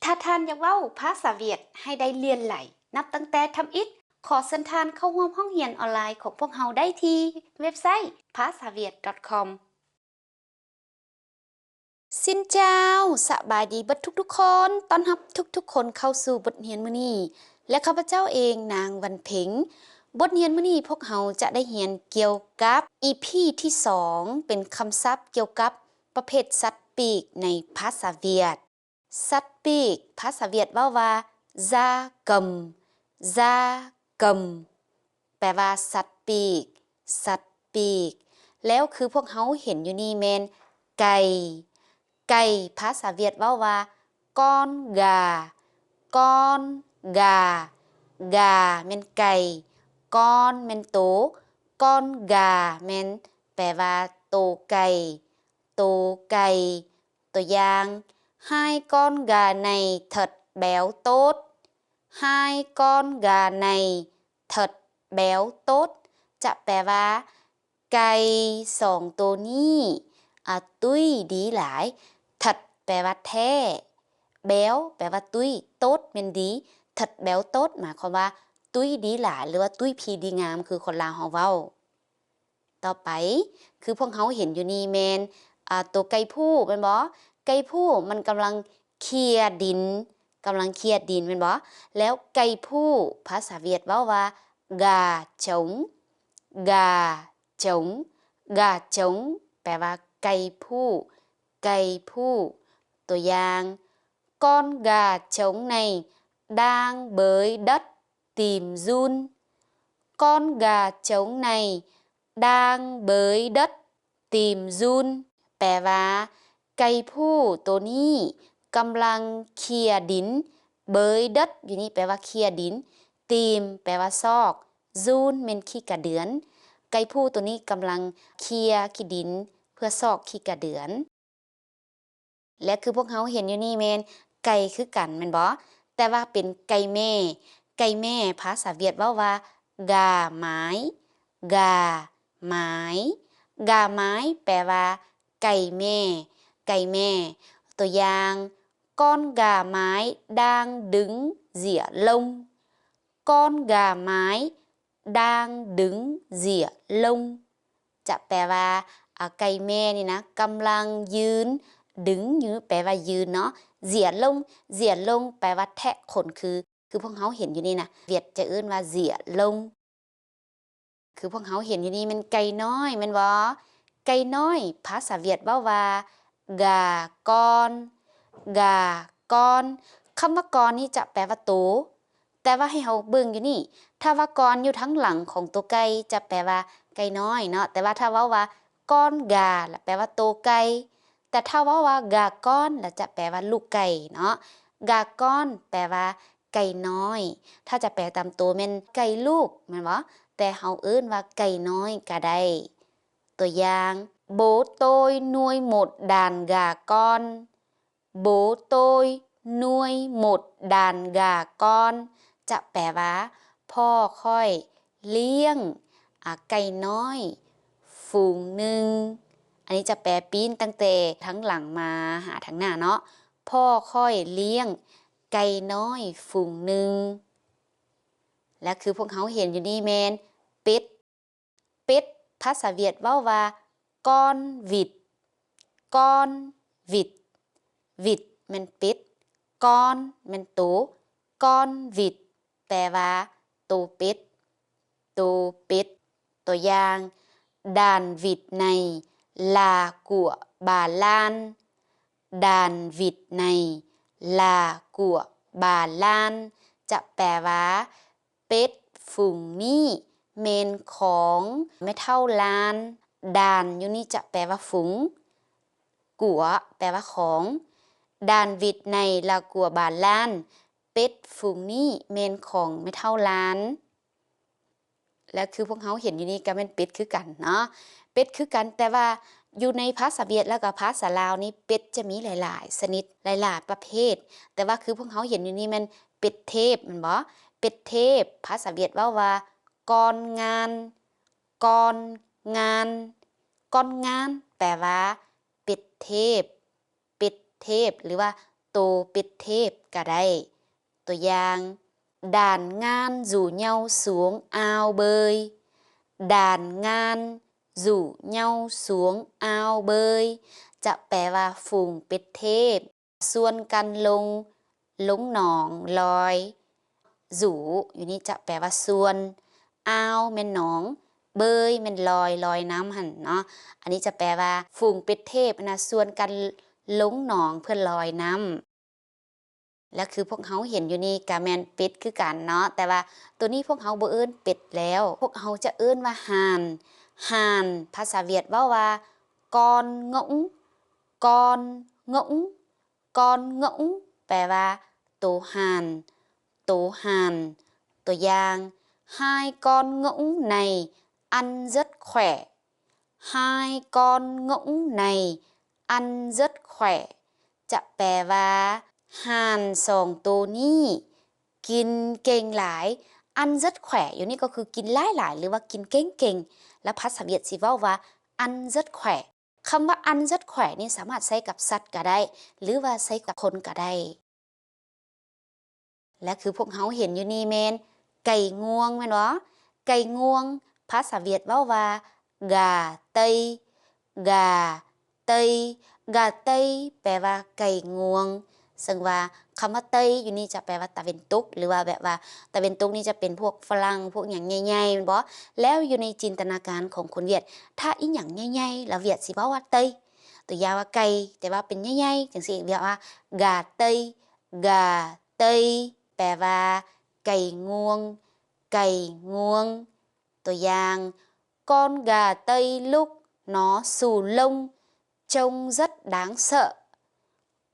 ถ้าท่านอยากเว้าภาษาเวียดให้ได้เรียนไหลนับตั้งแต่ทำอิฐขอเชิญท่านเข้าร่วมห้องเรียนออนไลน์ของพวกเราได้ที่เว็บไซต์ pasaviet.com สินเจ้าสบายดีเบิดทุกๆคนต้อนรับทุกๆคนเข้าสู่บทเรียนมื้อนี้และข้าพเจ้าเองนางวันเพ็งบทเรียนมื้อนี้พวกเราจะได้เรียนเกี่ยวกับ EP ที่2เป็นคำศัพท์เกี่ยวกับประเภทสัตว์ปีกในภาษาเวียดสัตว์ปีกภาษาเวียดว่า gia cầm gia cầm แปลว่าสัตว์ปีกสัตว์ปีกแล้วคือพวกเราเห็นอยู่นี่แม่นไก่ไก่ภาษาเวียดว่า con gà con gà gà แม่นไก่ con แม่นโต con gà แม่นแปลว่าโตไก่โตไก่ตัวอย่าง hai con gà này thật béo tốt hai con gà này thật béo tốt จะแปลว่าไก่สองตัวนี้ตุ้ยดีหลายถัดแปลว่าแท้แบ้วแปลว่าตุ้ยโต๊ดเป็นดีถัดแบ้วโต๊ดหมายความว่าตุ้ยดีหลายหรือว่าตุ้ยพีดีงามคือคนลาวเฮาเว้าต่อไปคือพวกเฮาเห็นอยู่นี่แม่นตัวไก่ผู้แม่นบ่ไก่ผู้มันกำลังเคลียร์ดินแม่นบ่แล้วไก่ผู้ภาษาเวียดเว้าว่า gà trống gà trống gà trống แปลว่าไก่ผู้ตัวอย่าง con gà trống này đang bới đất tìm giun con gà trống này đang bới đất tìm giun แปลว่าไก่ผู้ตัวนี้กำลังเคลียร์ดินเบยดัดอยู่นี่แปลว่าเคลียร์ดินตีมแปลว่าซอกจูนเป็นขี้กระเดือนไก่ผู้ตัวนี้กำลังเคลียร์ขี้ดินเพื่อซอกขี้กระเดือนและคือพวกเขาเห็นอยู่นี่แม่นไก่คือกันแม่นบ่แต่ว่าเป็นไก่แม่ภาษาเวียดว่า gà mái gà mái gà mái แปลว่าไก่แม่ตัวอย่าง con gà mái đang đứng rỉa lông con gà mái đang đứng rỉa lông จะแปลว่าไก่แม่นี่นะกำลังยืนดึงอยู่แปลว่ายืนเนาะเสียลงแปลว่าแทะขนคือพวกเขาเห็นอยู่นี่นะเวียดจะเอิ้นว่าเสียลงคือพวกเขาเห็นอยู่นี่มันไก่น้อยแม่นบ่ไก่น้อยภาษาเวียดว่า gà con คำว่ากอนนี่จะแปลว่าโตแต่ว่าให้เฮาเบิ่งอยู่นี่ถ้าว่ากอนอยู่ทั้งหลังของตัวไก่จะแปลว่าไก่น้อยเนาะแต่ว่าถ้าเว้าว่าก้อนกาแปลว่าโตไก่แต่ถ้าเว้าว่ากาก้อนแล้วจะแปลว่าลูกไก่เนาะกาก้อนแปลว่าไก่น้อยถ้าจะแปลตามตัวแม่นไก่ลูกแม่นบ่แต่เฮาเอิ้นว่าไก่น้อยก็ได้ตัวอย่าง bố tôi nuôi một đàn gà con bố tôi nuôi một đàn gà con จะแปลว่าพ่อค่อยเลี้ยงไก่น้อยฝูงหนึ่งอันนี้จะแปลปีนตั้งแต่ทั้งหลังมาหาทั้งหน้าเนาะพ่อค่อยเลี้ยงไก่น้อยฝูงหนึ่งและคือพวกเขาเห็นอยู่นี่แมนเป็ดภาษาเวียดว่า con vịt con vịt vịt แม่นเป็ด con แม่นโต con vịt แปลว่าโตเป็ดตัวอย่าง đàn vịt này là của bà Lan đàn vịt này là của bà Lan จะแปลว่าเป็ดฝูงนี้แม่นของแม่เฒ่าลานด่านอยู่นี่จะแปลว่าฝูงกัวแปลว่าของด่านวิดในลากัวบานล้านเป็ดฝูงนี้แม่นของแม่เฒ่าลานและคือพวกเขาเห็นอยู่นี่ก็แม่นเป็ดคือกันเนาะเป็ดคือกันแต่ว่าอยู่ในภาษาเวียดแล้วก็ภาษาลาวนี่เป็ดจะมีหลายๆชนิดหลายๆประเภทแต่ว่าคือพวกเขาเห็นอยู่นี่มันเป็ดเทพแม่นบ่เป็ดเทพภาษาเวียดว่ากอนงานกอนงานแปลว่าเป็ดเทพหรือว่า โตเป็ดเทพก็ได้ตัวอย่างด่านงานrủ nhau xuống ao bơiด่านงาน rủ nhau xuống ao bơi จะแปลว่าฝูงเป็ดเทพชวนกันลงหนองลอยrủอยู่นี่จะแปลว่าชวนอ้าวแม่นหนองเบยแม่นลอยน้ำหั่นเนาะอันนี้จะแปลว่าฝูงเป็ดเทพนะชวนกันลงหนองเพื่อลอยน้ำแล้วคือพวกเฮาเห็นอยู่นี่กะแม่นเป็ดคือกันเนาะแต่ว่าตัวนี้พวกเฮาบ่เอิ้นเป็ดแล้วพวกเฮาจะเอิ้นว่าห่านภาษาเวียดเว้าว่าcon ngỗng con ngỗng con ngỗng แปลว่าโตห่านตัวอย่าง hai con ngỗng này ăn rất khỏe hai con ngỗng này ăn rất khỏe จะแปลว่าห่านสองตัวนี้กินเก่งหลายอันrất khỏeอยู่นี่ก็คือกินหลายหรือว่ากินเก่งและภาษาเวียดสิเว้าว่าอันrất khỏeคำว่าอันrất khỏeนี่สามารถใช้กับสัตว์ก็ได้หรือว่าใช้กับคนก็ได้และคือพวกเฮาเห็นอยู่นี่แม่นไก่งวงแม่นบ่ไก่งวงภาษาเวียดเว้าว่า gà tây gà tây gà tây แปลว่าไก่งวงซึ่งว่าคำว่าเต้ยอยู่นี่จะแปลว่าตะเวนตกหรือว่าแบบว่าตะเวนตกนี่จะเป็นพวกฝรั่งพวกหยังใหญ่ๆแม่นบ่แล้วอยู่ในจินตนาการของคนเวียดถ้าอีหยังใหญ่ๆแล้วเวียดสิเว้าว่าเต้ยตัวอย่างว่าไก่แต่ว่าเป็นใหญ่ๆจังซี่เรียกว่า gà tây gà tây แปลว่าไก่งวงตัวอย่าง con gà tây lúc nó xù lông trông rất đáng sợ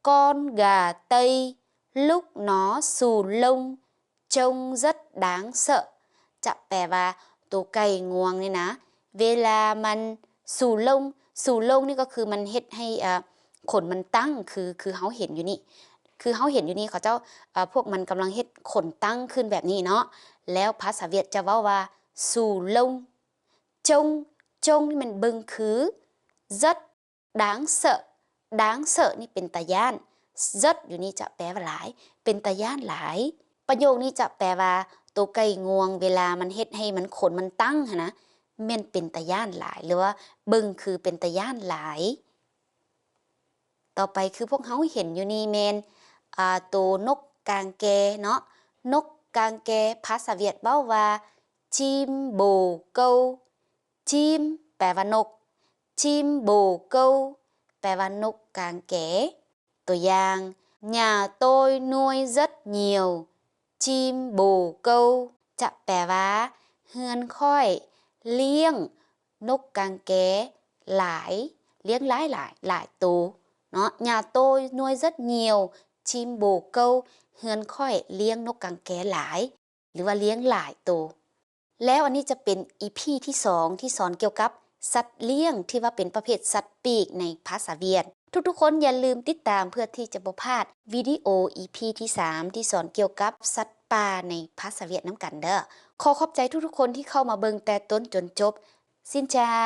con gà tây lúc nó xù lông trông rất đáng sợ จะแปลว่าตัวไก่งวงนี่นะเวลามันสู่ลงนี่ก็คือมันเฮ็ดให้ขนมันตั้งคือเฮาเห็นอยู่นี่เขาเจ้าพวกมันกำลังเฮ็ดขนตั้งขึ้นแบบนี้เนาะแล้วภาษาเวียดจะเว้าว่าสู่ลงจงนี่มันเบิ่งคือrất đáng sợนี่เป็นตาย้านrấtอยู่นี่จะแปลว่าหลายเป็นตาย้านหลายประโยคนี้จะแปลว่าตัวไก่งวงเวลามันเฮ็ดให้มันขนมันตั้งหั่นนะแม่นเป็นตาย้านหลายหรือว่าเบิ่งคือเป็นตาย้านหลายต่อไปคือพวกเฮาเห็นอยู่นี่แม่นตัวนกกางแกเนาะนกกางแกภาษาเวียดเว้าว่าchim bồ câu chim แปลว่านก chim bồ câu แปลว่านกกางแกตัวอย่าง nhà tôi nuôi rất nhiều chim bồ câu จะแปลว่าเฮือนค่อยเลี้ยงนกกางแกหลายเลี้ยงหลายตัวเนาะ nhà tôi nuôi rất nhiều chim bồ câu เฮือนค่อยเลี้ยงนกกางแกหลายหรือว่าเลี้ยงหลายตัวแล้วอันนี้จะเป็น EP ที่2ที่สอนเกี่ยวกับสัตว์เลี้ยงที่ว่าเป็นประเภทสัตว์ปีกในภาษาเวียดทุกๆคนอย่าลืมติดตามเพื่อที่จะบ่พลาดวิดีโอ EP ที่3ที่สอนเกี่ยวกับสัตว์ป่าในภาษาเวียดนำกันเด้อขอขอบใจทุกๆคนที่เข้ามาเบิ่งแต่ต้นจนจบซินเจ้า